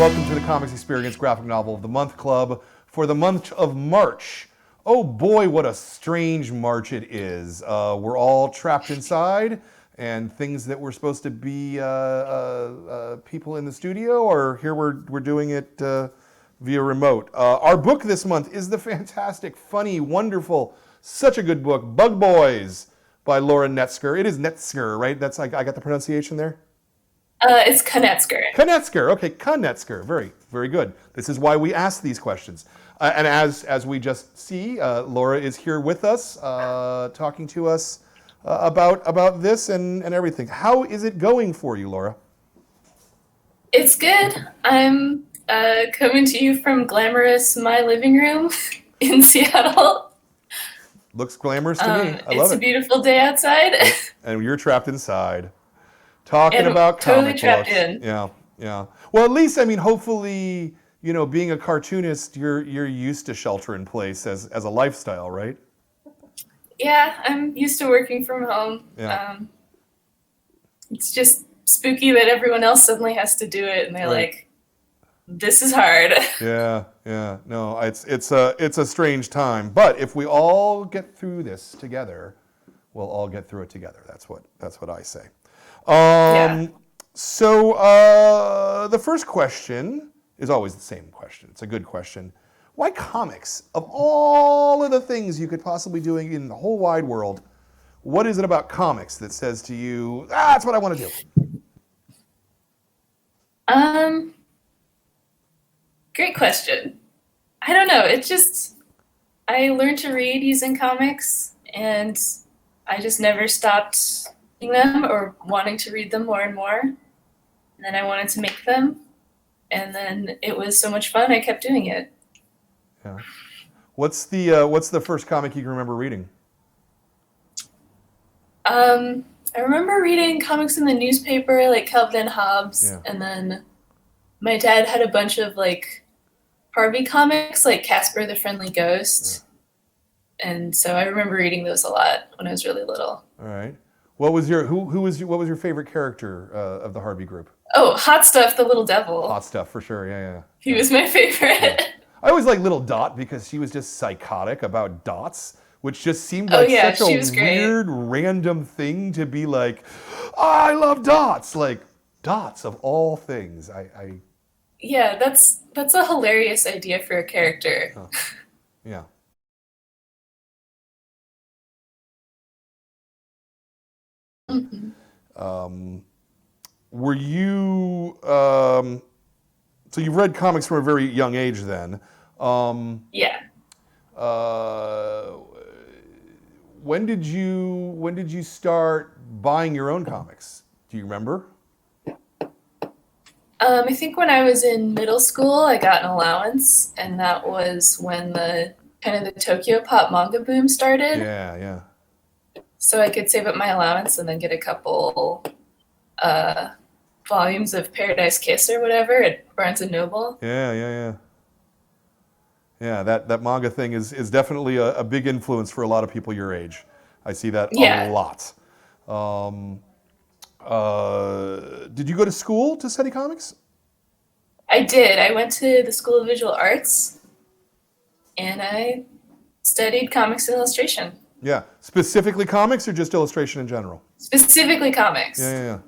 welcome to the Comics Experience Graphic Novel of the Month Club for the month of March. Oh boy, what a strange March it is. We're all trapped inside, and things that were supposed to be people in the studio, or here we're doing it via remote. Our book this month is the fantastic, funny, wonderful, such a good book, Bug Boys by Laura Knetzger. It is Knetzger, right? That's I got the pronunciation there? It's Knetzger. Knetzger, okay, Knetzger, very, very good. This is why we ask these questions. And as we just see, Laura is here with us, talking to us about this and everything. How is it going for you, Laura? It's good. I'm coming to you from glamorous my living room in Seattle. Looks glamorous to me. I love it. It's a beautiful day outside. And you're trapped inside. Talking and about totally comic trapped books. in. Yeah. Well, at least, I mean, hopefully, you know, being a cartoonist, you're used to shelter in place as a lifestyle, right? Yeah, I'm used to working from home. Yeah. It's just spooky that everyone else suddenly has to do it, and they're like, "This is hard." Yeah. No, it's a strange time, but if we all get through this together, we'll all get through it together. That's what I say. So the first question is always the same question. It's a good question. Why comics? Of all of the things you could possibly be doing in the whole wide world, what is it about comics that says to you, that's what I want to do? Great question. I don't know. I learned to read using comics, and I just never stopped reading them or wanting to read them more and more. And then I wanted to make them, and then it was so much fun, I kept doing it. Yeah. What's the first comic you can remember reading? I remember reading comics in the newspaper, like Calvin and Hobbes, and then my dad had a bunch of like Harvey comics, like Casper the Friendly Ghost. And so I remember reading those a lot when I was really little. All right. What was your what was your favorite character of the Harvey group? Oh, Hot Stuff, the Little Devil. Hot Stuff, for sure. Yeah. He was my favorite. Yeah. I always liked Little Dot because she was just psychotic about dots, which just seemed like such a weird, random thing to be like, I love dots. Like, dots of all things. Yeah, that's a hilarious idea for a character. Oh. Yeah. Mm-hmm. Were you so you've read comics from a very young age then? Yeah. When did you start buying your own comics? Do you remember? I think when I was in middle school, I got an allowance, and that was when the Tokyo Pop manga boom started. Yeah. So I could save up my allowance and then get a couple volumes of Paradise Kiss or whatever at Barnes and Noble. Yeah. Yeah, that manga thing is definitely a big influence for a lot of people your age. I see that a lot. Did you go to school to study comics? I did. I went to the School of Visual Arts, and I studied comics and illustration. Yeah, specifically comics or just illustration in general? Specifically comics. Yeah.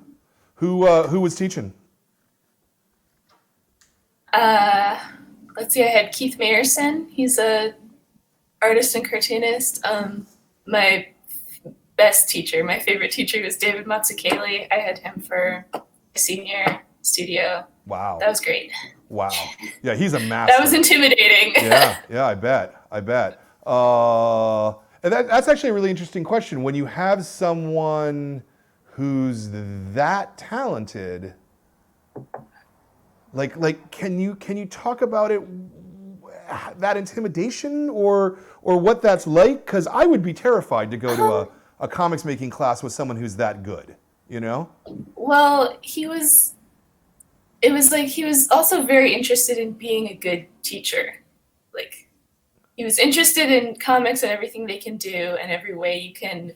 Who was teaching? Let's see, I had Keith Mayerson. He's a artist and cartoonist. My best teacher, my favorite teacher was David Mazzucchelli. I had him for senior studio. Wow. That was great. Wow. Yeah, he's a master. That was intimidating. Yeah, I bet. And that's actually a really interesting question. When you have someone who's that talented, like can you talk about it, that intimidation or what that's like? Because I would be terrified to go to a comics making class with someone who's that good, you know? Well, he was also very interested in being a good teacher. Like, he was interested in comics and everything they can do and every way you can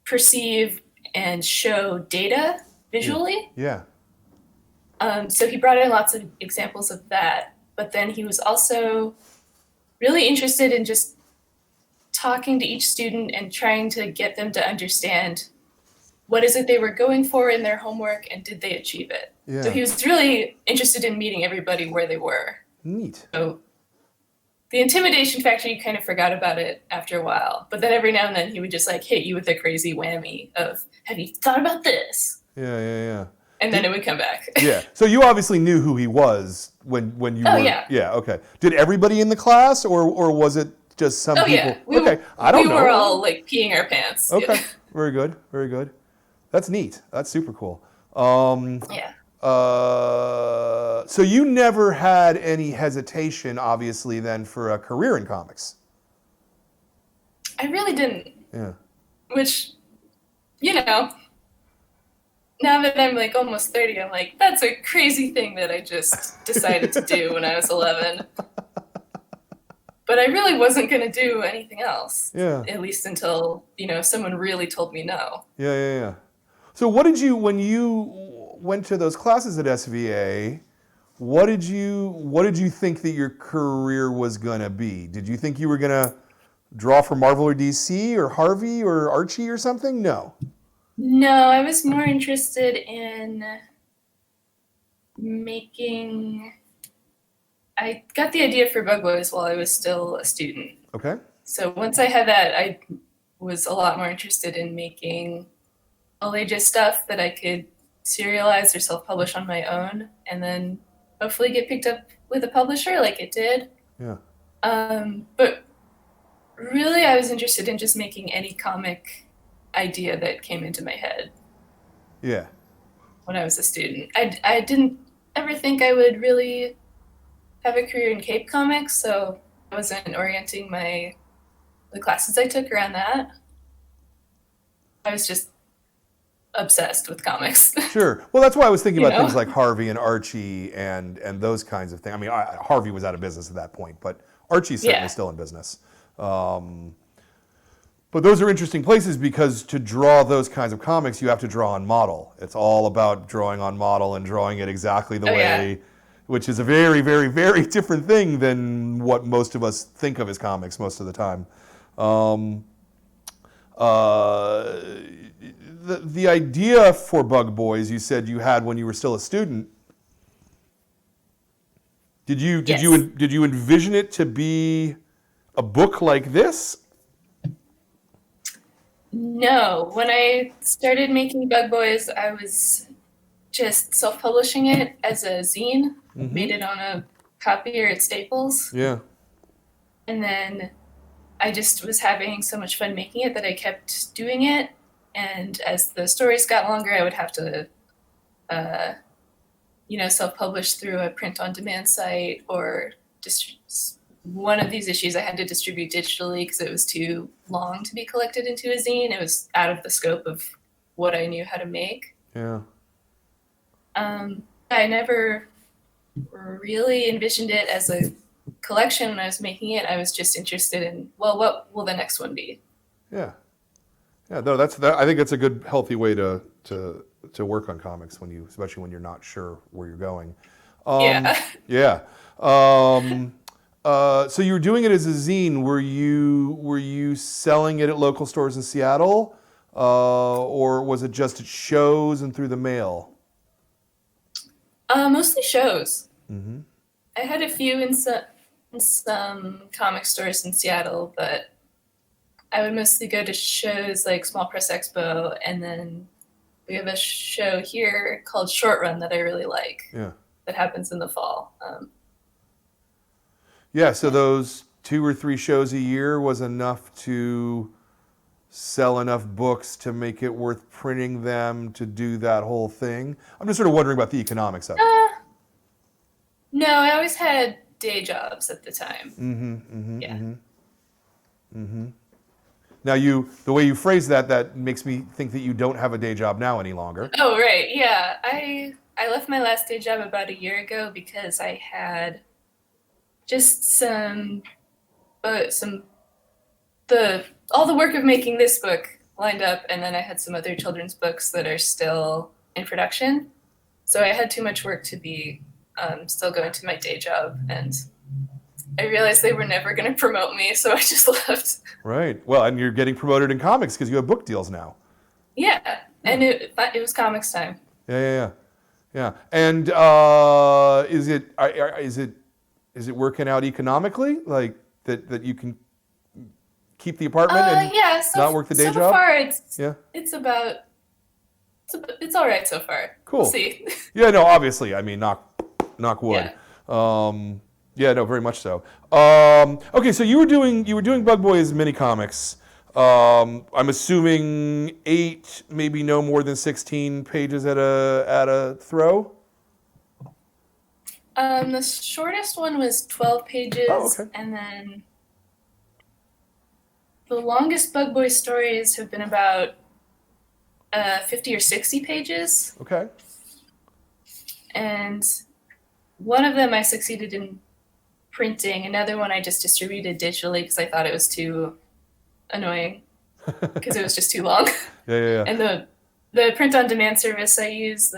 perceive and show data visually. Yeah. So he brought in lots of examples of that, but then he was also really interested in just talking to each student and trying to get them to understand what is it they were going for in their homework and did they achieve it. Yeah. So he was really interested in meeting everybody where they were. Neat. So the intimidation factor, you kind of forgot about it after a while, but then every now and then he would just like hit you with a crazy whammy of, have you thought about this? Yeah. And then it would come back. Yeah. So you obviously knew who he was when you were. Yeah. Yeah. Okay. Did everybody in the class, or was it just some people? Yeah. I don't know. We were all like peeing our pants. Okay. Yeah. Very good. Very good. That's neat. That's super cool. Yeah. So you never had any hesitation, obviously, then for a career in comics. I really didn't. Yeah. Which, now that I'm like almost 30, I'm like, that's a crazy thing that I just decided to do when I was 11. But I really wasn't going to do anything else. Yeah. At least until, someone really told me no. Yeah. So what did you, when you went to those classes at SVA, what did you think that your career was going to be? Did you think you were going to draw for Marvel or DC or Harvey or Archie or something? No. No, I was more interested in I got the idea for Bug Boys while I was still a student. Okay. So once I had that, I was a lot more interested in making all ages stuff that I could serialize or self-publish on my own, and then hopefully get picked up with a publisher like it did. Yeah. But really, I was interested in just making any comic idea that came into my head. Yeah. When I was a student, I didn't ever think I would really have a career in Cape Comics, so I wasn't orienting the classes I took around that. I was just obsessed with comics. Sure. Well, that's why I was thinking about things like Harvey and Archie and those kinds of things. I mean, Harvey was out of business at that point, but Archie's certainly still in business. But those are interesting places because to draw those kinds of comics, you have to draw on model. It's all about drawing on model and drawing it exactly the way, which is a very, very, very different thing than what most of us think of as comics most of the time. The idea for Bug Boys, you said you had when you were still a student. Did you envision it to be a book like this? No. When I started making Bug Boys, I was just self-publishing it as a zine. Mm-hmm. Made it on a copier at Staples. Yeah. And then I just was having so much fun making it that I kept doing it. And as the stories got longer, I would have to, self-publish through a print-on-demand site, or one of these issues I had to distribute digitally because it was too long to be collected into a zine. It was out of the scope of what I knew how to make. Yeah. I never really envisioned it as a collection when I was making it. I was just interested in, what will the next one be? Yeah. Yeah, no, I think that's a good, healthy way to work on comics especially when you're not sure where you're going. Yeah. So you were doing it as a zine. Were you selling it at local stores in Seattle, or was it just at shows and through the mail? Mostly shows. Mm-hmm. I had a few in some comic stores in Seattle, but I would mostly go to shows like Small Press Expo, and then we have a show here called Short Run that I really like. Yeah. That happens in the fall. So those 2 or 3 shows a year was enough to sell enough books to make it worth printing them, to do that whole thing? I'm just sort of wondering about the economics of it. No, I always had day jobs at the time. Now the way you phrase that makes me think that you don't have a day job now any longer. Oh, right. Yeah. I left my last day job about a year ago because I had just all the work of making this book lined up, and then I had some other children's books that are still in production. So I had too much work to be still going to my day job, and I realized they were never going to promote me, so I just left. Right. Well, and you're getting promoted in comics because you have book deals now. Yeah, and it was comics time. Yeah. And is it working out economically, like that you can keep the apartment and Yeah. not work the day so job? far, Yeah. it's all right so far. Cool. We'll see. Yeah. No. Obviously, I mean, knock wood. Yeah. Yeah. No. Very much so. Okay. So you were doing Bug Boys mini comics. I'm assuming 8, maybe no more than 16 pages at a throw. The shortest one was 12 pages, Oh, okay. and then the longest Bug Boy stories have been about 50 or 60 pages. Okay. And one of them I succeeded in printing. Another one I just distributed digitally because I thought it was too annoying because it was just too long. Yeah. And the print on demand service I use,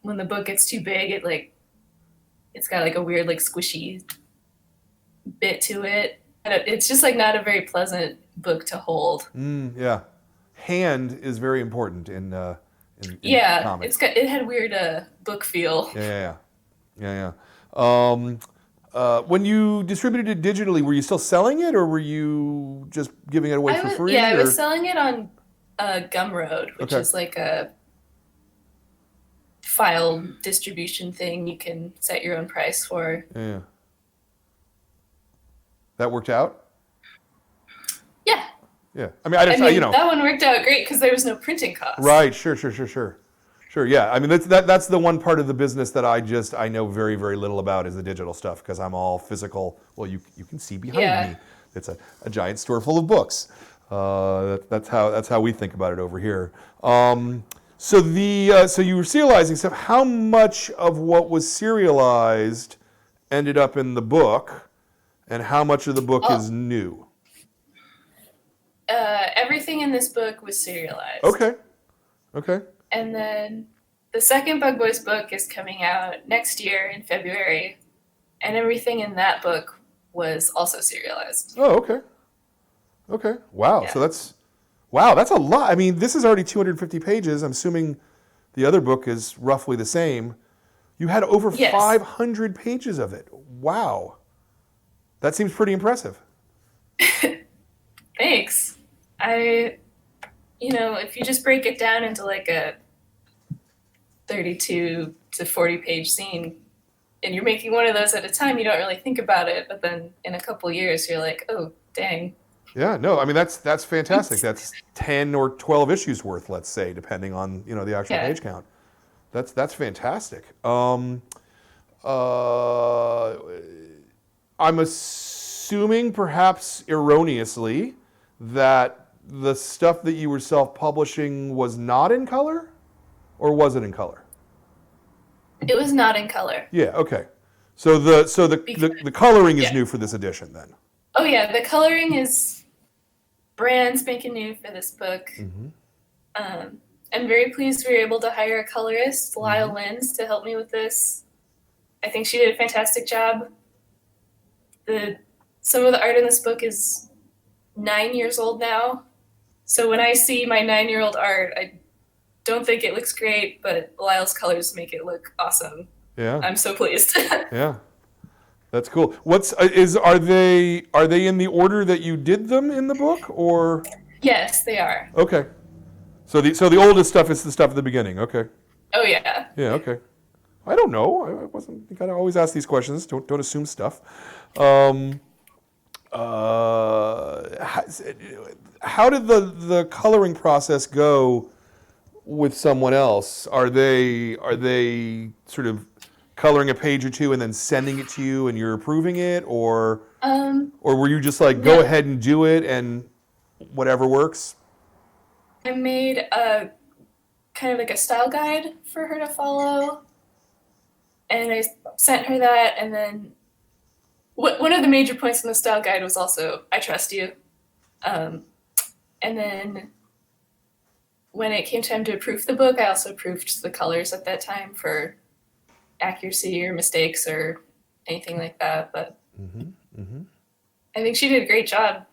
when the book gets too big, it's got like a weird like squishy bit to it. And it's just like not a very pleasant book to hold. Yeah. Hand is very important in Yeah, comics. it had weird book feel. Yeah. When you distributed it digitally, were you still selling it, or were you just giving it away for free? Yeah, I was selling it on Gumroad, which is like a file distribution thing you can set your own price for. Yeah. That worked out? Yeah. Yeah. I mean, that one worked out great because there was no printing cost. Right. Sure. Yeah. I mean, that's the one part of the business that I know very, very little about is the digital stuff because I'm all physical. Well, you can see behind me. It's a giant store full of books. That's how we think about it over here. So you were serializing stuff. How much of what was serialized ended up in the book, and how much of the book is new? Everything in this book was serialized. Okay. And then the second Bug Boys book is coming out next year in February, and everything in that book was also serialized. Oh, okay. Wow. Yeah. So that's a lot. I mean, this is already 250 pages. I'm assuming the other book is roughly the same. You had over 500 pages of it. Wow. That seems pretty impressive. Thanks. If you just break it down into like a 32 to 40 page scene, and you're making one of those at a time, you don't really think about it. But then in a couple years, you're like, oh, dang. Yeah, no, I mean, that's fantastic. That's 10 or 12 issues worth, let's say, depending on, the actual page count. That's fantastic. I'm assuming, perhaps erroneously, that the stuff that you were self-publishing was not in color, or was it in color? It was not in color. Yeah. Okay. So the coloring is new for this edition, then. Oh yeah, the coloring is brand spanking new for this book. Mm-hmm. I'm very pleased we were able to hire a colorist, Lyle Lenz, to help me with this. I think she did a fantastic job. Some of the art in this book is 9 years old now. So when I see my 9-year-old art, I don't think it looks great, but Lyle's colors make it look awesome. Yeah. I'm so pleased. Yeah. That's cool. Are they in the order that you did them in the book, or? Yes, they are. Okay. So the oldest stuff is the stuff at the beginning. Okay. Oh yeah. Yeah. Okay. I don't know. You gotta always ask these questions. Don't assume stuff. How did the coloring process go with someone else? Are they sort of coloring a page or two and then sending it to you and you're approving it, or were you just like, go ahead and do it and whatever works? I made a kind of like a style guide for her to follow, and I sent her that. And then one of the major points in the style guide was also, I trust you. And then when it came time to proof the book, I also proofed the colors at that time for accuracy or mistakes or anything like that. But I think she did a great job.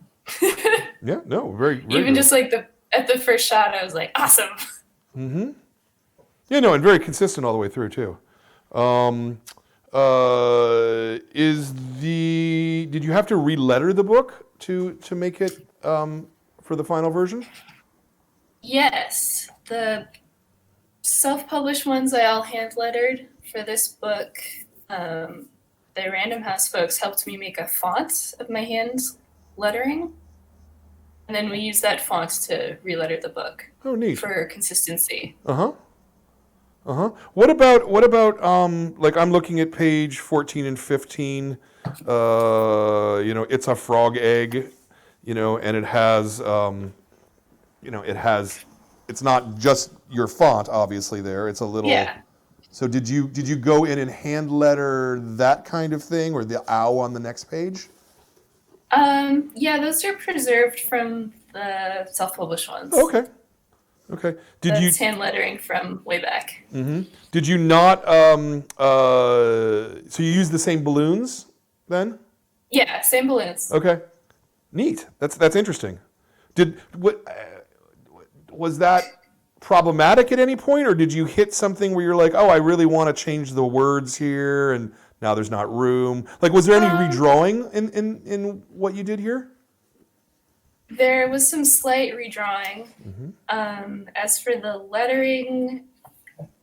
Yeah, no, very, very Even good. just like at the first shot, I was like, awesome. Yeah, no, and very consistent all the way through too. Did you have to re-letter the book to make it for the final version? Yes, the self-published ones I all hand-lettered. For this book, the Random House folks helped me make a font of my hand lettering, and then we used that font to re-letter the book. Oh, neat. For consistency. What about like I'm looking at page 14 and 15. It's a frog egg, and it has it's not just your font obviously there. It's a little. Yeah. So did you go in and hand letter that kind of thing, or the owl on the next page? Yeah, those are preserved from the self-published ones. Okay. That's hand lettering from way back. Did you not? So you use the same balloons then? Yeah, same balloons. Okay. Neat. That's interesting. Was that problematic at any point, or did you hit something where you're like, oh, I really want to change the words here, and now there's not room? Like, was there any redrawing in what you did here? There was some slight redrawing. As for the lettering,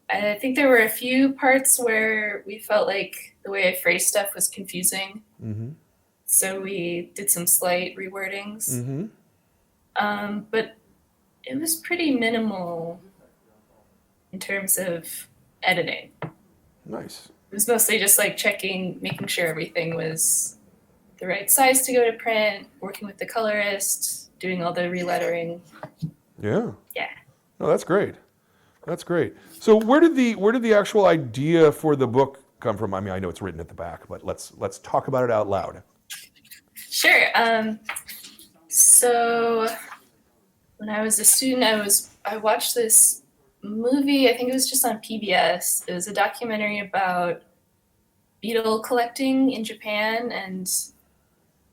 I think there were a few parts where we felt like the way I phrased stuff was confusing. So we did some slight rewordings. But it was pretty minimal in terms of editing. Nice. It was mostly just like making sure everything was the right size to go to print, working with the colorist, doing all the relettering. Yeah. Yeah. Oh, that's great. That's great. So where did the actual idea for the book come from? I mean, I know it's written at the back, but let's talk about it out loud. Sure. So when I was a student, I watched this movie. I think it was just on PBS. It was a documentary about beetle collecting in Japan and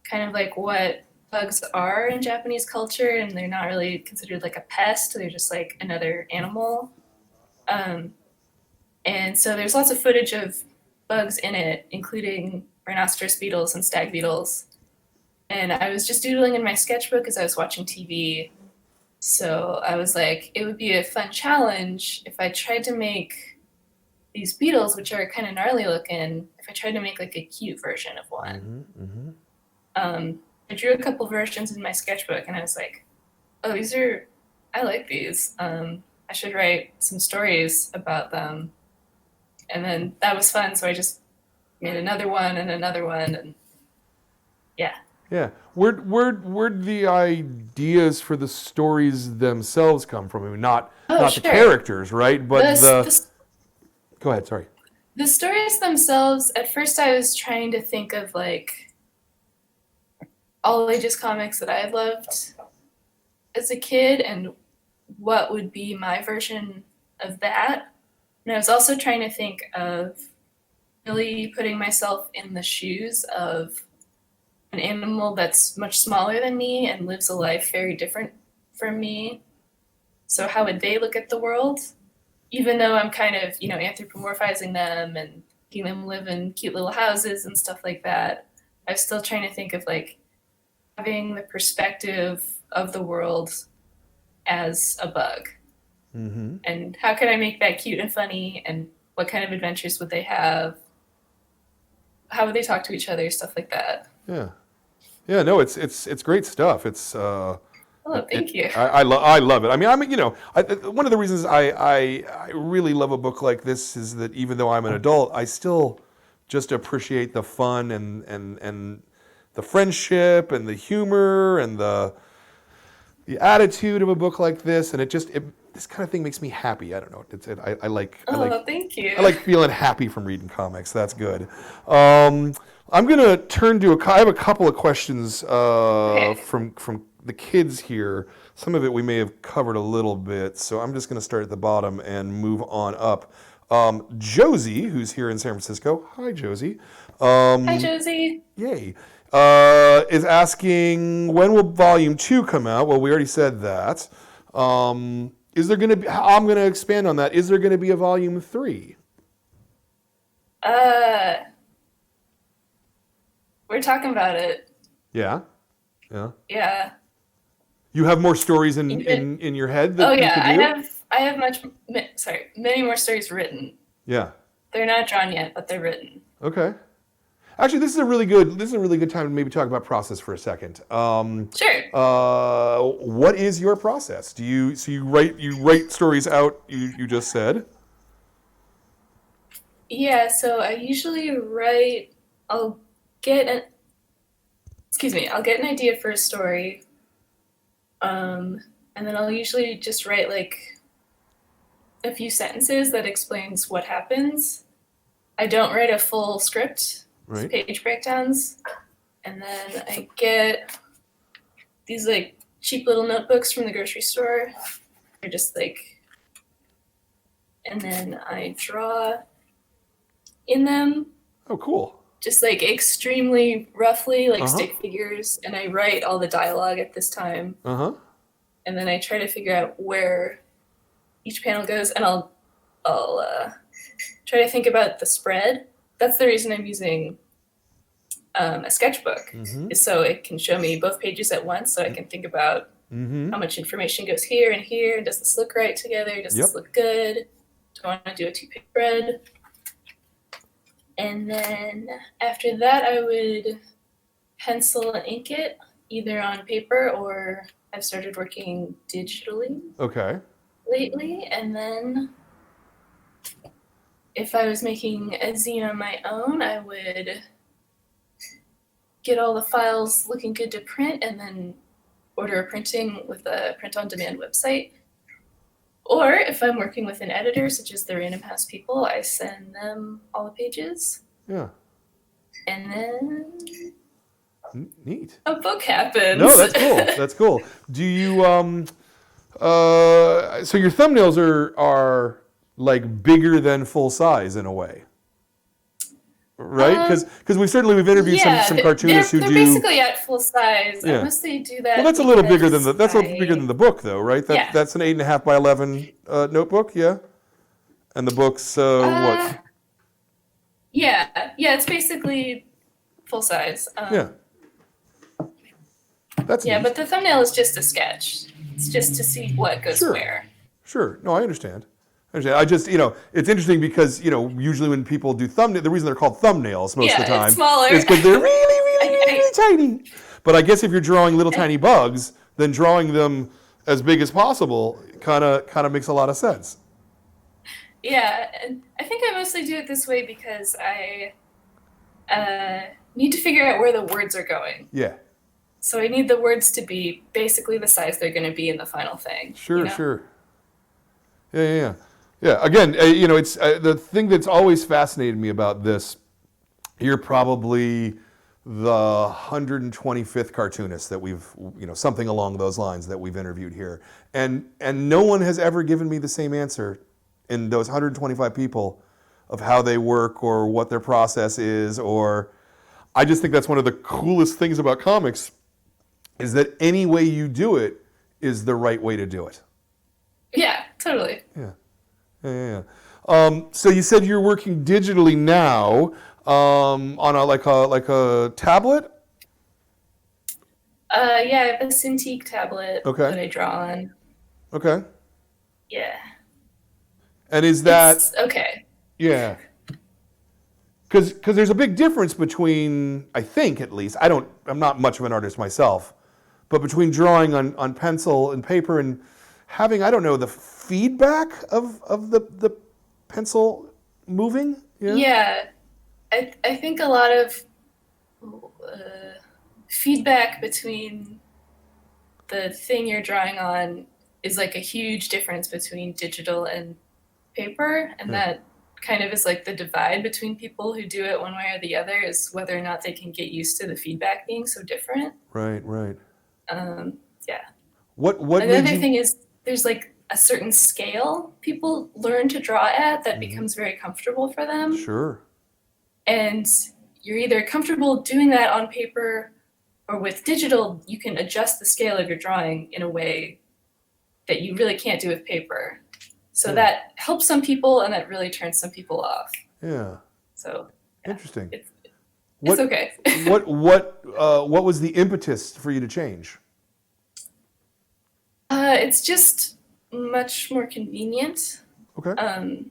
kind of like what bugs are in Japanese culture, and they're not really considered like a pest. They're just like another animal. And so there's lots of footage of bugs in it, including rhinoceros beetles and stag beetles. And I was just doodling in my sketchbook as I was watching TV. So I was like, it would be a fun challenge if I tried to make these beetles, which are kind of gnarly looking, if I tried to make like a cute version of one. I drew a couple versions in my sketchbook, and I was like, oh, I like these. I should write some stories about them. And then that was fun, so I just made another one, and yeah. Yeah. Where'd the ideas for the stories themselves come from? I mean, not Sure. the characters, right? But Go ahead, sorry. The stories themselves, at first I was trying to think of like all ages comics that I loved as a kid and what would be my version of that. And I was also trying to think of really putting myself in the shoes of an animal that's much smaller than me and lives a life very different from me. So how would they look at the world? Even though I'm kind of, anthropomorphizing them and making them live in cute little houses and stuff like that, I was still trying to think of like having the perspective of the world as a bug. And how can I make that cute and funny, and what kind of adventures would they have? How would they talk to each other? Stuff like that. Yeah. No, it's great stuff. It's thank you. I love it. I mean, one of the reasons I really love a book like this is that even though I'm an adult, I still just appreciate the fun and the friendship and the humor and the attitude of a book like this, and this kind of thing makes me happy. I don't know. I like. Thank you. I like feeling happy from reading comics. That's good. I'm gonna turn to I have a couple of questions Okay. from the kids here, some of it we may have covered a little bit, so I'm just going to start at the bottom and move on up. Josie, who's here in San Francisco, hi Josie. Hi, Josie. Yay. Is asking, when will volume 2 come out? Well, we already said that. Is there going to be, I'm going to expand on that. Is there going to be a volume 3? We're talking about it. Yeah. Yeah. Yeah. You have more stories in your head that you could do? I have many more stories written. Yeah. They're not drawn yet, but they're written. Okay. Actually, this is a really good time to maybe talk about process for a second. Sure. What is your process? You write stories out, you just said? Yeah, so I usually write, I'll get an idea for a story. And then I'll usually just write like a few sentences that explains what happens. I don't write a full script. Right. Page breakdowns, and then I get these like cheap little notebooks from the grocery store. They're just like, and then I draw in them. Oh, cool. Just like extremely roughly, like stick figures, and I write all the dialogue at this time. And then I try to figure out where each panel goes, and I'll try to think about the spread. That's the reason I'm using a sketchbook, is so it can show me both pages at once, so I can think about how much information goes here and here, and does this look right together? Does this look good? Do I want to do a 2-page spread? And then after that, I would pencil and ink it, either on paper or I've started working digitally lately, and then if I was making a zine on my own, I would get all the files looking good to print and then order a printing with a print-on-demand website. Or if I'm working with an editor, such as the Random House people, I send them all the pages. Yeah. And then neat. A book happens. No, that's cool. That's cool. Do you so your thumbnails are like bigger than full size in a way, right? Because we've interviewed some cartoonists who they're do basically at full size. Yeah. I mostly do that. Well, that's a little bigger than the book, though, right? That's an 8.5 by 11 notebook, yeah. And the book's what? Yeah, it's basically full size. Yeah. That's neat. But the thumbnail is just a sketch. It's just to see what goes where. Sure. No, I understand. I just, it's interesting because, usually when people do thumbnail, the reason they're called thumbnails most of the time is because they're really tiny. But I guess if you're drawing little tiny bugs, then drawing them as big as possible kind of makes a lot of sense. Yeah, and I think I mostly do it this way because I need to figure out where the words are going. Yeah. So I need the words to be basically the size they're going to be in the final thing. Sure. Yeah. Again, it's the thing that's always fascinated me about this. You're probably the 125th cartoonist that we've, something along those lines that we've interviewed here, and no one has ever given me the same answer in those 125 people of how they work or what their process is. Or I just think that's one of the coolest things about comics is that any way you do it is the right way to do it. Yeah, totally. Yeah. So you said you're working digitally now on a tablet? Yeah, I have a Cintiq tablet that I draw on. Okay. Yeah. And is that okay? Yeah. Because there's a big difference between, I think at least, I'm not much of an artist myself, but between drawing on pencil and paper and having, the feedback of the pencil moving? Yeah. I think a lot of feedback between the thing you're drawing on is like a huge difference between digital and paper, and that kind of is like the divide between people who do it one way or the other, is whether or not they can get used to the feedback being so different. Right. What made Another you? thing is there's like a certain scale people learn to draw at that becomes very comfortable for them. Sure. And you're either comfortable doing that on paper, or with digital, you can adjust the scale of your drawing in a way that you really can't do with paper. So that helps some people, and that really turns some people off. Yeah. So Interesting. It's okay. what was the impetus for you to change? It's just much more convenient. Okay.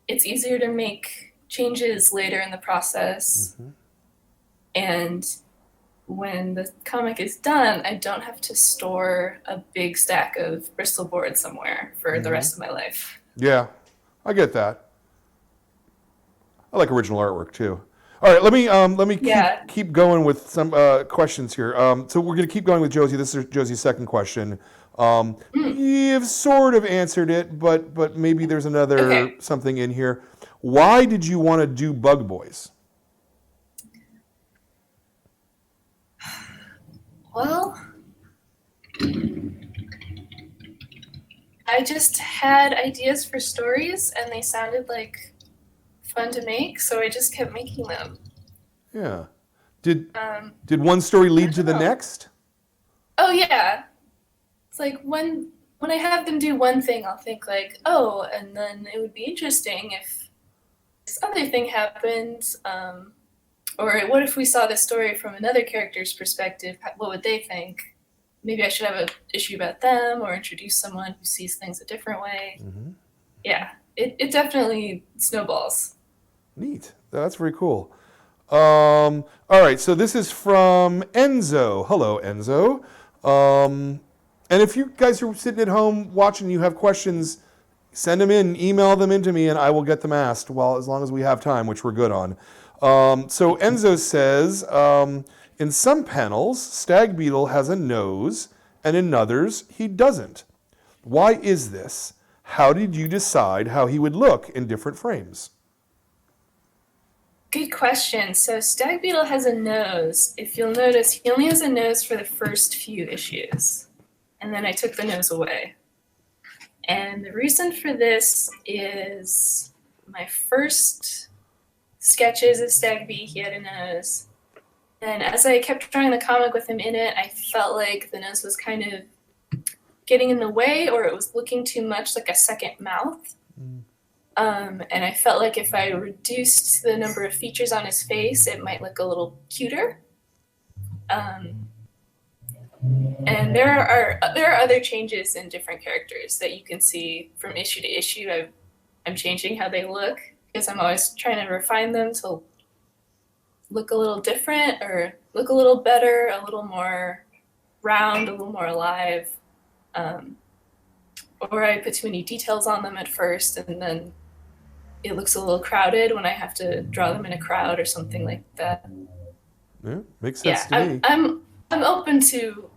It's easier to make changes later in the process. And when the comic is done, I don't have to store a big stack of Bristol board somewhere for the rest of my life. Yeah, I get that. I like original artwork too. All right, let me keep going with some questions here. So we're going to keep going with Josie. This is Josie's second question. You've sort of answered it, but maybe there's another something in here. Why did you want to do Bug Boys? Well, I just had ideas for stories, and they sounded like fun to make, so I just kept making them. Yeah. Did one story lead to the next? Oh yeah. It's like when I have them do one thing, I'll think like, oh, and then it would be interesting if this other thing happened. Or what if we saw this story from another character's perspective? What would they think? Maybe I should have an issue about them, or introduce someone who sees things a different way. Yeah, it definitely snowballs. Neat. That's very cool. All right, so this is from Enzo. Hello, Enzo. And if you guys are sitting at home watching and you have questions, send them in, email them into me, and I will get them asked, as long as we have time, which we're good on. So Enzo says, in some panels, Stag Beetle has a nose, and in others, he doesn't. Why is this? How did you decide how he would look in different frames? Good question. So Stag Beetle has a nose. If you'll notice, he only has a nose for the first few issues. And then I took the nose away. And the reason for this is my first sketches of Stag B, he had a nose. And as I kept drawing the comic with him in it, I felt like the nose was kind of getting in the way, or it was looking too much like a second mouth. And I felt like if I reduced the number of features on his face, it might look a little cuter. And there are other changes in different characters that you can see from issue to issue. I'm changing how they look, because I'm always trying to refine them to look a little different, or look a little better, a little more round, a little more alive. Or I put too many details on them at first, and then it looks a little crowded when I have to draw them in a crowd or something like that. Yeah, makes sense to me. I'm open to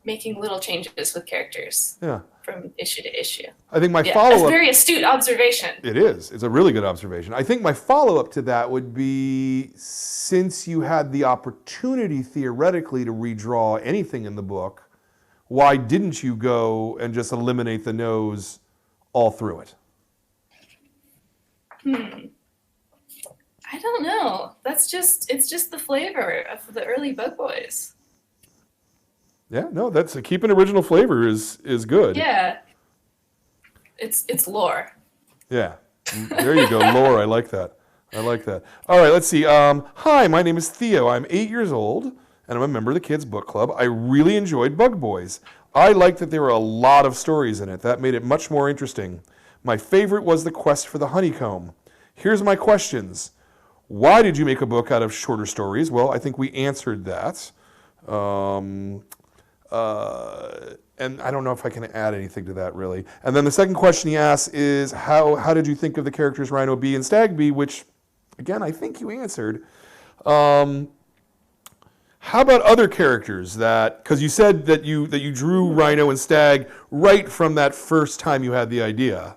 making little changes with characters. Yeah. From issue to issue. I think my follow-up... That's a very astute observation. It is. It's a really good observation. I think my follow-up to that would be, since you had the opportunity theoretically to redraw anything in the book, why didn't you go and just eliminate the nose all through it? I don't know. It's just the flavor of the early Bug Boys. Yeah, no, keeping original flavor is good. Yeah. It's lore. Yeah. There you go, lore. I like that. All right, let's see. Hi, my name is Theo. I'm 8 years old, and I'm a member of the Kids Book Club. I really enjoyed Bug Boys. I liked that there were a lot of stories in it. That made it much more interesting. My favorite was the quest for the honeycomb. Here's my questions. Why did you make a book out of shorter stories? Well, I think we answered that. And I don't know if I can add anything to that, really. And then the second question he asks is, how did you think of the characters Rhino B and Stag B, which, again, I think you answered. How about other characters because you said that you drew Rhino and Stag right from that first time you had the idea.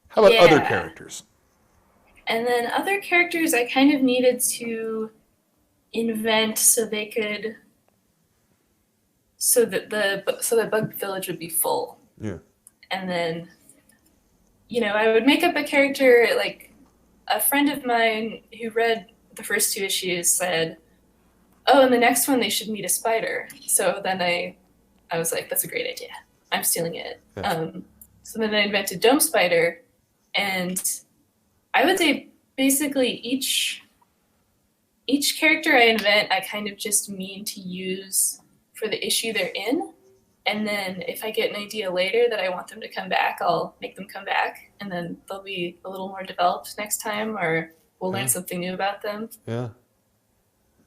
How about other characters? And then other characters I kind of needed to invent so they could so that the bug village would be full. Yeah. And then, I would make up a character. Like, a friend of mine who read the first 2 issues said, "Oh, in the next one they should meet a spider." So then I was like, "That's a great idea. I'm stealing it." Yeah. So then I invented Dome Spider, and I would say basically each character I invent, I kind of just mean to use for the issue they're in. And then if I get an idea later that I want them to come back, I'll make them come back, and then they'll be a little more developed next time, or we'll learn something new about them. Yeah.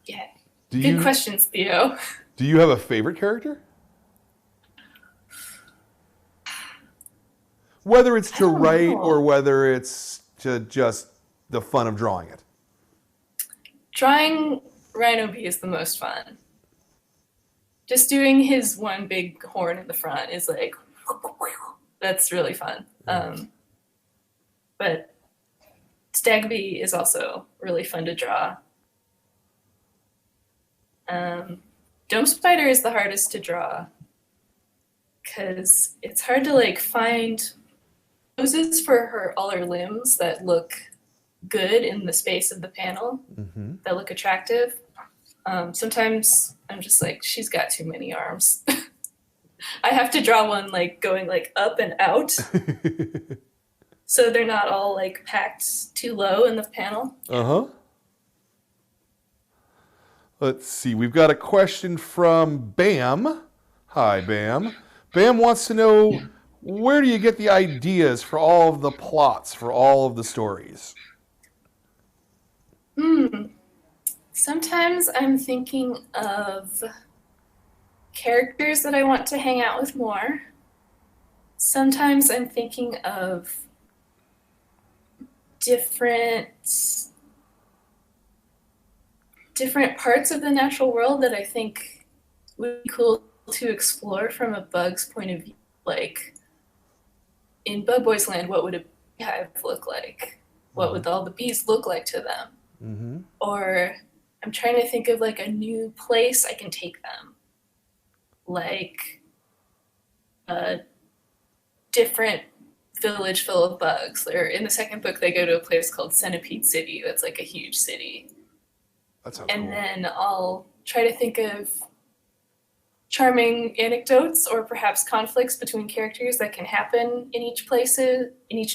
Yeah. Good questions, Theo. Do you have a favorite character? Whether it's to write or whether it's to just the fun of drawing it. Drawing Rhino Bee is the most fun. Just doing his one big horn in the front is like, that's really fun. But Stagby is also really fun to draw. Dome Spider is the hardest to draw because it's hard to find poses for all her limbs that look good in the space of the panel, that look attractive. Sometimes I'm just like, she's got too many arms. I have to draw one going up and out, so they're not all packed too low in the panel. Let's see. We've got a question from Bam. Hi, Bam. Bam wants to know, where do you get the ideas for all of the plots for all of the stories? Sometimes I'm thinking of characters that I want to hang out with more. Sometimes I'm thinking of different parts of the natural world that I think would be cool to explore from a bug's point of view. Like, in Bug Boys Land, what would a beehive look like? What would all the bees look like to them? Or I'm trying to think of a new place I can take them. Like a different village full of bugs. Or in the second book, they go to a place called Centipede City. That's a huge city. That sounds and cool. Then I'll try to think of charming anecdotes or perhaps conflicts between characters that can happen in each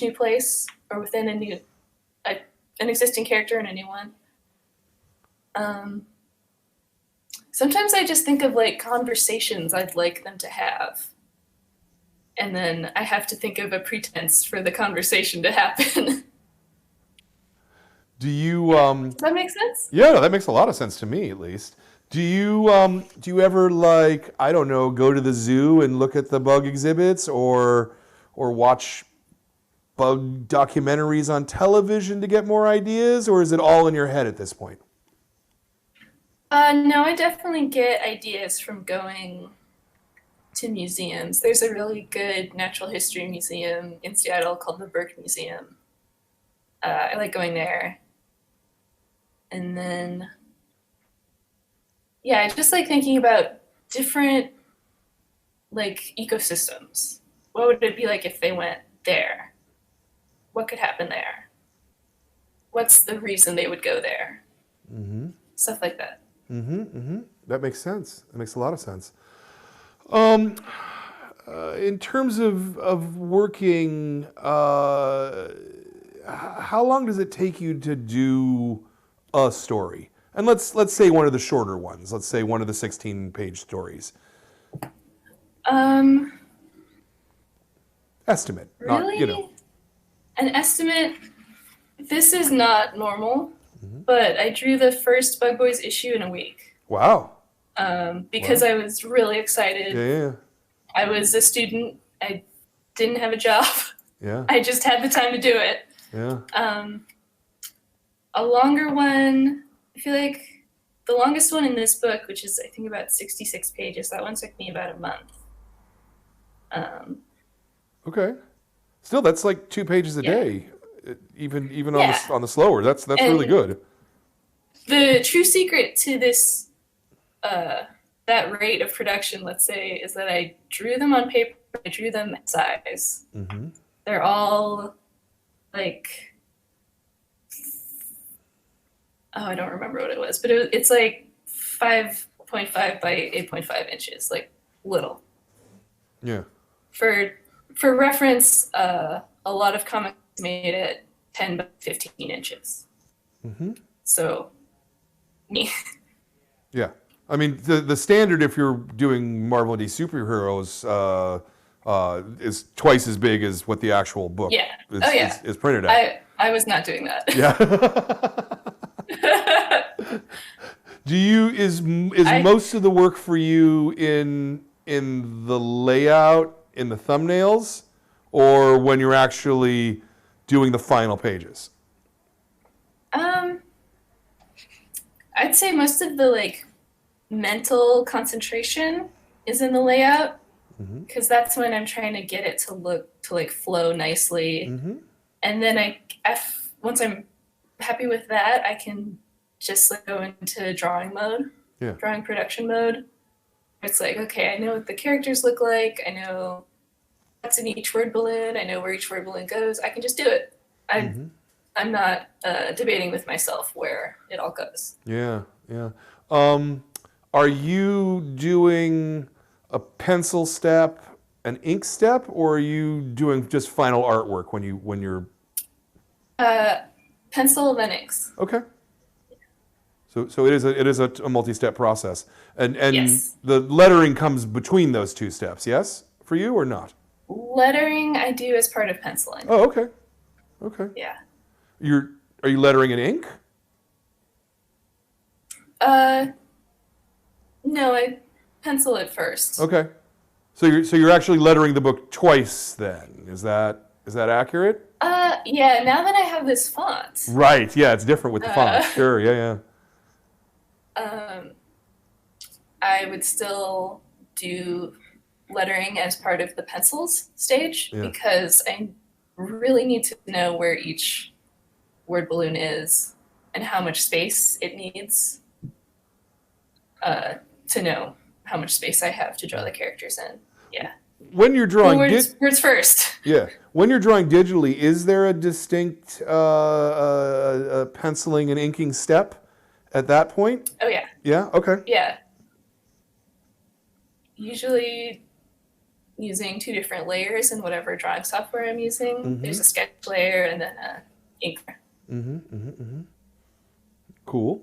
new place, or within an existing character and a new one. Sometimes I just think of conversations I'd like them to have, and then I have to think of a pretense for the conversation to happen. Do you Does that make sense? Yeah, no, that makes a lot of sense to me, at least. Do you ever I don't know, go to the zoo and look at the bug exhibits, or watch bug documentaries on television to get more ideas, or is it all in your head at this point? No, I definitely get ideas from going to museums. There's a really good natural history museum in Seattle called the Burke Museum. I like going there. And then, I just like thinking about different ecosystems. What would it be like if they went there? What could happen there? What's the reason they would go there? Stuff like that. That makes sense. That makes a lot of sense. In terms of working, how long does it take you to do a story? And let's say one of the shorter ones. Let's say one of the 16-page stories. Estimate. Really? Not, An estimate? This is not normal, but I drew the first Bug Boys issue in a week. Wow. Because I was really excited. Yeah. I was a student. I didn't have a job. Yeah. I just had the time to do it. Yeah. A longer one, I feel like the longest one in this book, which is I think about 66 pages, that one took me about a month. Okay. Still, that's 2 pages a day, even on the slower. That's really good. The true secret to this that rate of production, let's say, is that I drew them on paper, I drew them size. Mm-hmm. They're all like, oh, I don't remember what it was, but it's like 5.5 by 8.5 inches, like little. Yeah. For reference, a lot of comics made it 10 by 15 inches. Mm-hmm. So, me. Yeah. I mean, the standard if you're doing Marvel and DC superheroes is twice as big as what the actual book is printed at. I was not doing that. Yeah. Is most of the work for you in the layout, in the thumbnails, or when you're actually doing the final pages? I'd say most of the like mental concentration is in the layout, because that's when I'm trying to get it to like flow nicely. Mm-hmm. And then once I'm happy with that, I can just like go into drawing mode, drawing production mode. It's like, okay, I know what the characters look like. I know what's in each word balloon. I know where each word balloon goes. I can just do it. I'm not debating with myself where it all goes. Yeah, yeah. Are you doing a pencil step, an ink step, or are you doing just final artwork when you're? Pencil, then inks. Okay. So it is a multi-step process, and yes. The lettering comes between those two steps. Yes, for you or not? Lettering I do as part of penciling. Oh, okay. Okay. Yeah. Are you lettering in ink? No, I pencil it first. Okay. So you're actually lettering the book twice then. Is that accurate? Yeah, now that I have this font. Right. Yeah, it's different with the font. Sure. Yeah, yeah. I would still do lettering as part of the pencils stage because I really need to know where each word balloon is and how much space it needs to know how much space I have to draw the characters in. Yeah. When you're drawing words first. Yeah. When you're drawing digitally, is there a distinct penciling and inking step at that point? Oh yeah. Yeah. Okay. Yeah. Usually using two different layers in whatever drawing software I'm using. Mm-hmm. There's a sketch layer and then a ink. Cool.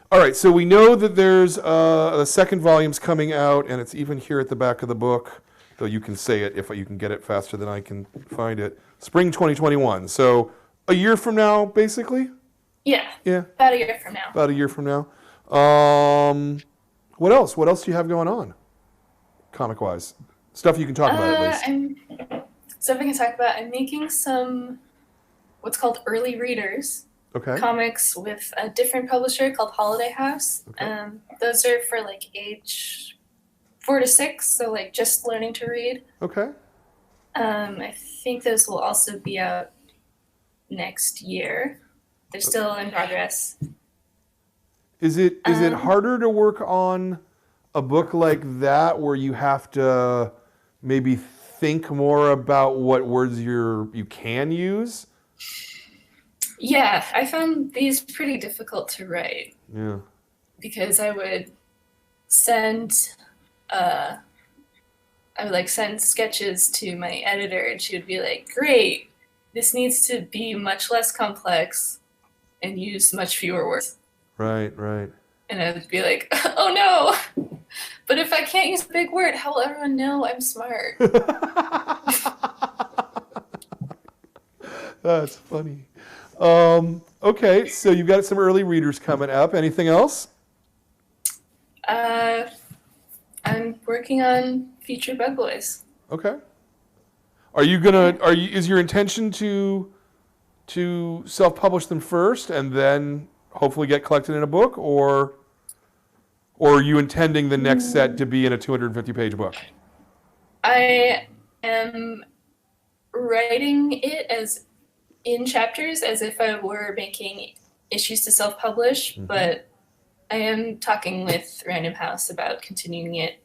All right, so we know that there's the second volume's coming out, and it's even here at the back of the book, though you can say it if you can get it faster than I can find it. Spring 2021, so a year from now, basically? Yeah. Yeah. About a year from now. About a year from now. What else? What else do you have going on, comic-wise? Stuff you can talk about, at least. Stuff I can talk about. I'm making some what's called early readers. Okay. Comics with a different publisher called Holiday House. Okay. Those are for like age 4 to 6, so like just learning to read. Okay. I think those will also be out next year. They're still in progress. Is it harder to work on a book like that where you have to maybe think more about what words you can use? Yeah, I found these pretty difficult to write. Yeah. Because I would send sketches to my editor and she would be like, "Great, this needs to be much less complex and use much fewer words." Right. And I would be like, "Oh no, but if I can't use a big word, how will everyone know I'm smart?" That's funny. Okay, so you've got some early readers coming up. Anything else? I'm working on Future Bug Boys. Okay. Is your intention to self-publish them first and then hopefully get collected in a book, or are you intending the next set to be in a 250-page book? I am writing it as in chapters as if I were making issues to self-publish, but I am talking with Random House about continuing it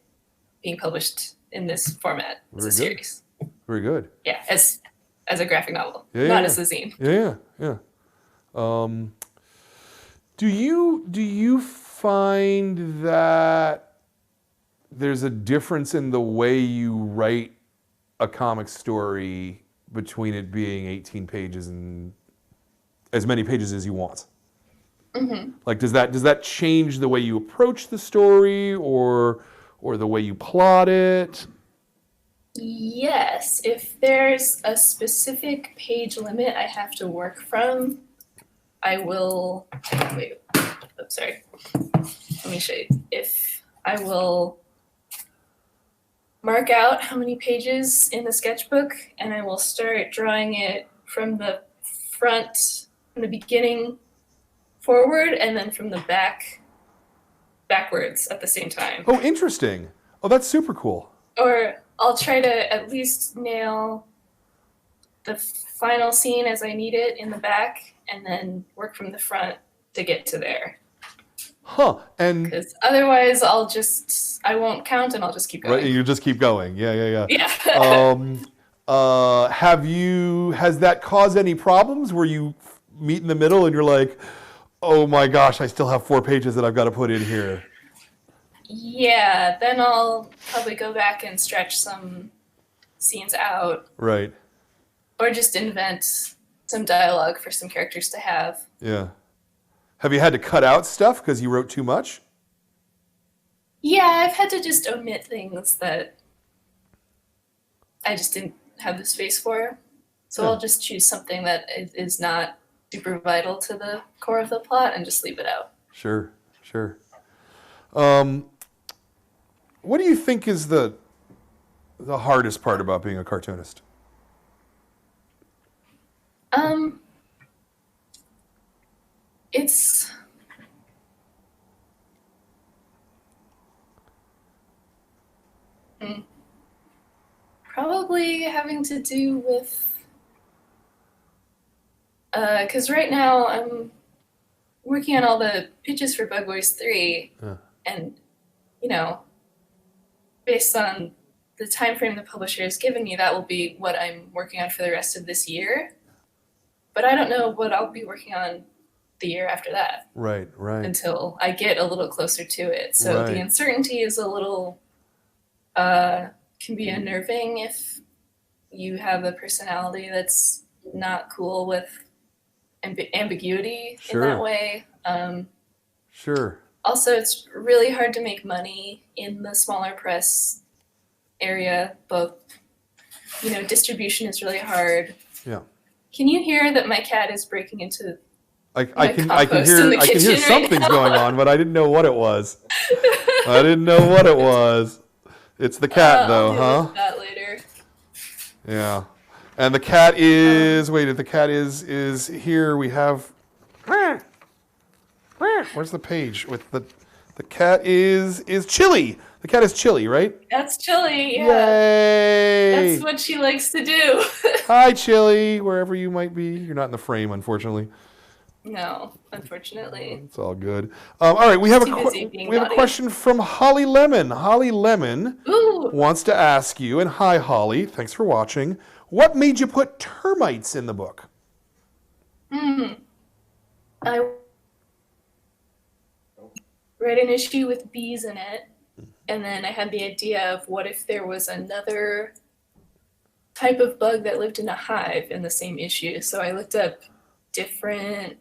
being published in this format as a series. Very good. Yeah, as a graphic novel, Yeah, not yeah. as a zine. Yeah. Do you find that there's a difference in the way you write a comic story between it being 18 pages and as many pages as you want? Mm-hmm. Like, does that change the way you approach the story or the way you plot it? Yes, if there's a specific page limit I have to work from, I will. Wait, oh, sorry. Let me show you. If I will mark out how many pages in the sketchbook, and I will start drawing it from the front, from the beginning forward, and then from the backwards at the same time. Oh, interesting. Oh, that's super cool. Or I'll try to at least nail the final scene as I need it in the back, and then work from the front to get to there. Huh. And because otherwise I won't count and I'll just keep going. Right, you just keep going. Yeah. Yeah. Has that caused any problems where you meet in the middle and you're like, oh my gosh, I still have 4 pages that I've got to put in here? Yeah, then I'll probably go back and stretch some scenes out. Right. Or just invent some dialogue for some characters to have. Yeah. Have you had to cut out stuff because you wrote too much? Yeah, I've had to just omit things that I just didn't have the space for. So I'll just choose something that is not super vital to the core of the plot and just leave it out. Sure. What do you think is the hardest part about being a cartoonist? It's probably having to do with because right now I'm working on all the pitches for Bug Boys 3, and based on the time frame the publisher has given me, that will be what I'm working on for the rest of this year. But I don't know what I'll be working on the year after that. Right. Until I get a little closer to it. So the uncertainty is a little can be unnerving if you have a personality that's not cool with ambiguity in that way. Sure. Also, it's really hard to make money in the smaller press area. Both, distribution is really hard. Yeah. Can you hear that my cat is breaking into I can hear something's going on, but I didn't know what it was. It's the cat, though, I'll deal huh? with that later. Yeah. And the cat is if the cat is here, we have where's the page with the cat is Chili. The cat is Chili, right? That's Chili, yeah. Yay! That's what she likes to do. Hi, Chili, wherever you might be. You're not in the frame, unfortunately. No, unfortunately. It's all good. All right, we have a question from Holly Lemon. Holly Lemon wants to ask you, and hi, Holly, thanks for watching. What made you put termites in the book? I read an issue with bees in it, and then I had the idea of what if there was another type of bug that lived in a hive in the same issue. So I looked up different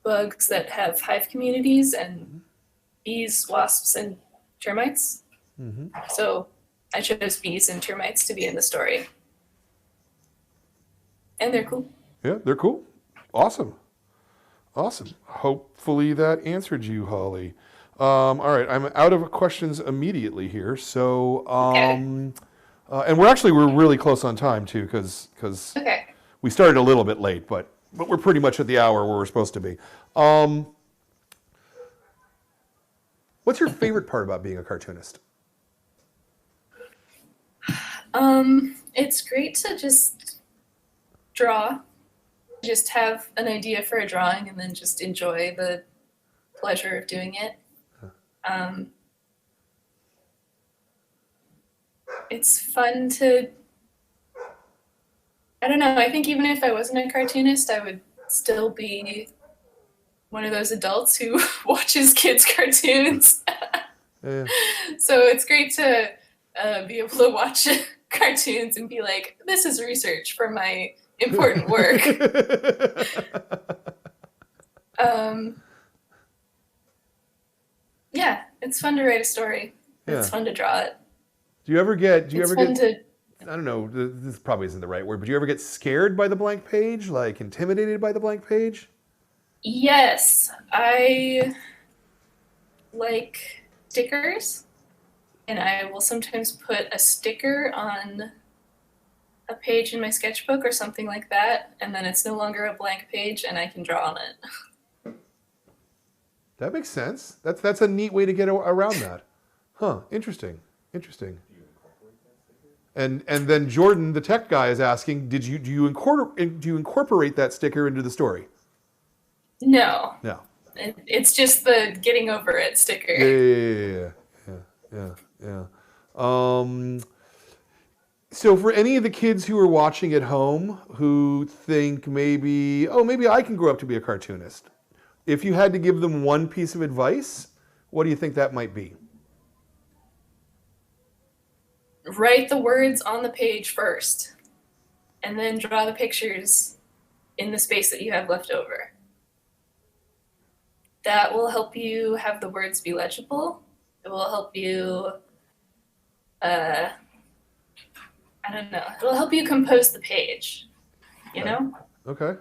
bugs that have hive communities, and bees, wasps, and termites. So I chose bees and termites to be in the story. And they're cool. Yeah, they're cool. Awesome. Hopefully that answered you, Holly. All right, I'm out of questions immediately here. So, and we're really close on time too, because we started a little bit late, but we're pretty much at the hour where we're supposed to be. What's your favorite part about being a cartoonist? It's great to just draw, just have an idea for a drawing and then just enjoy the pleasure of doing it. It's fun to, I don't know, I think even if I wasn't a cartoonist, I would still be one of those adults who watches kids' cartoons. Yeah. So it's great to be able to watch cartoons and be like, this is research for my important work. Yeah, it's fun to write a story. It's fun to draw it. Do you ever get, to, I don't know, this probably isn't the right word, but do you ever get scared by the blank page? Like intimidated by the blank page? Yes, I like stickers, and I will sometimes put a sticker on a page in my sketchbook or something like that, and then it's no longer a blank page and I can draw on it. That makes sense. That's a neat way to get around that. Huh, interesting. And then Jordan, the tech guy, is asking, do you incorporate that sticker into the story? No. No. It's just the getting over it sticker. Yeah. So for any of the kids who are watching at home who think maybe I can grow up to be a cartoonist, if you had to give them one piece of advice, what do you think that might be? Write the words on the page first, and then draw the pictures in the space that you have left over. That will help you have the words be legible. It will help you, I don't know, it'll help you compose the page, you know? Okay.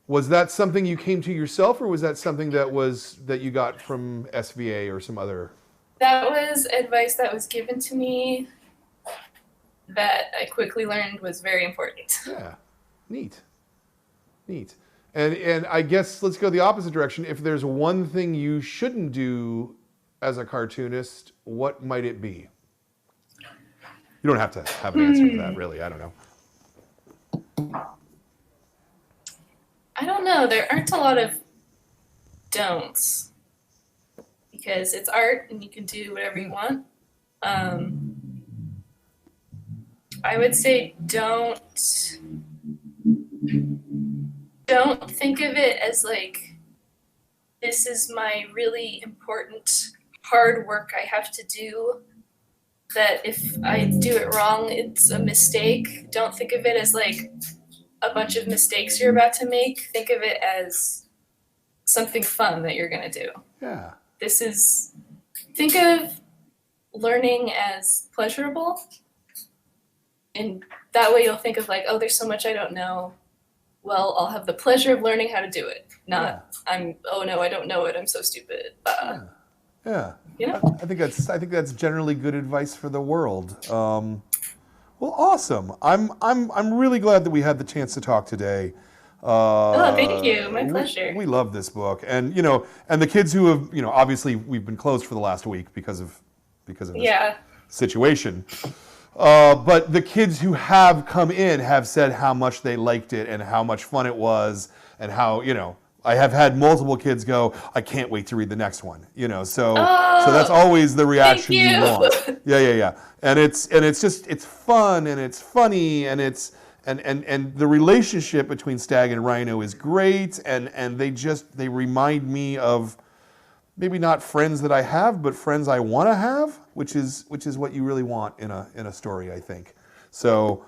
Was that something you came to yourself, or was that something that you got from SVA or some other? That was advice that was given to me that I quickly learned was very important. Yeah, neat. And I guess let's go the opposite direction. If there's one thing you shouldn't do as a cartoonist, what might it be? You don't have to have an answer to that, really. I don't know. I don't know. There aren't a lot of don'ts because it's art and you can do whatever you want. I would say don't think of it as like, this is my really important hard work I have to do, that if I do it wrong, it's a mistake. Don't think of it as like a bunch of mistakes you're about to make. Think of it as something fun that you're going to do. Yeah. Think of learning as pleasurable. And that way you'll think of like, oh, there's so much I don't know. Well, I'll have the pleasure of learning how to do it. Not, oh no, I don't know it. I'm so stupid. Yeah. You know? I think that's generally good advice for the world. Well, awesome. I'm really glad that we had the chance to talk today. Thank you. My pleasure. We love this book, and and the kids who have, obviously we've been closed for the last week because of this situation. But the kids who have come in have said how much they liked it and how much fun it was, and how I have had multiple kids go, I can't wait to read the next one. So that's always the reaction you want. Yeah. And it's fun and it's funny and and the relationship between Stag and Rhino is great, and they remind me of maybe not friends that I have, but friends I want to have, which is what you really want in a story, I think. So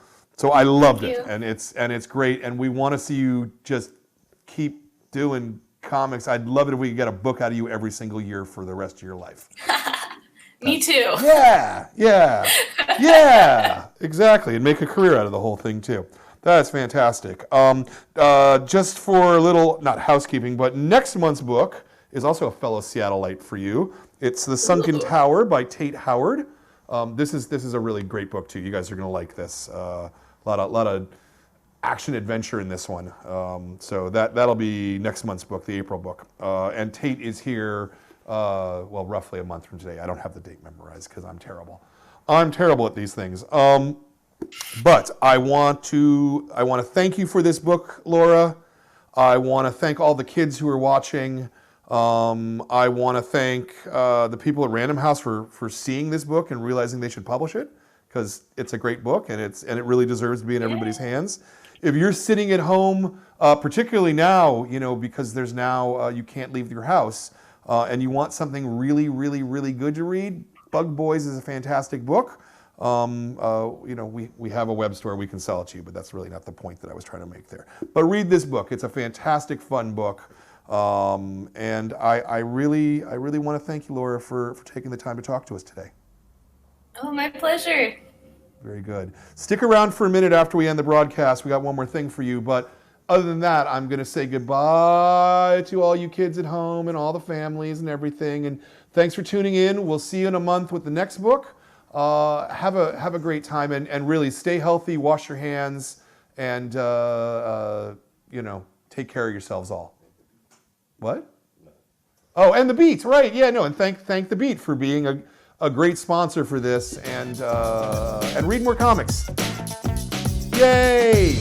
I loved it, and it's great, and we want to see you just keep doing comics. I'd love it if we could get a book out of you every single year for the rest of your life. Me too. Yeah, exactly, and make a career out of the whole thing too. That's fantastic. Just for a little, not housekeeping, but next month's book is also a fellow Seattleite for you. It's The Sunken Tower by Tate Howard. This is a really great book too. You guys are going to like this. A lot of action adventure in this one. So that'll be next month's book, the April book. And Tate is here, roughly a month from today. I don't have the date memorized because I'm terrible. I'm terrible at these things. But I want to thank you for this book, Laura. I want to thank all the kids who are watching. I want to thank the people at Random House for seeing this book and realizing they should publish it, because it's a great book and it really deserves to be in everybody's hands. If you're sitting at home, particularly now, because there's now you can't leave your house, and you want something really, really, really good to read, Bug Boys is a fantastic book. We have a web store, we can sell it to you, but that's really not the point that I was trying to make there. But read this book. It's a fantastic, fun book. And I really want to thank you, Laura, for taking the time to talk to us today. Oh, my pleasure. Very good. Stick around for a minute after we end the broadcast. We got one more thing for you. But other than that, I'm going to say goodbye to all you kids at home and all the families and everything. And thanks for tuning in. We'll see you in a month with the next book. Have a great time, and really stay healthy, wash your hands, and take care of yourselves all. What? Oh, and the Beat, right? Yeah, no, and thank the Beat for being a great sponsor for this, and read more comics. Yay!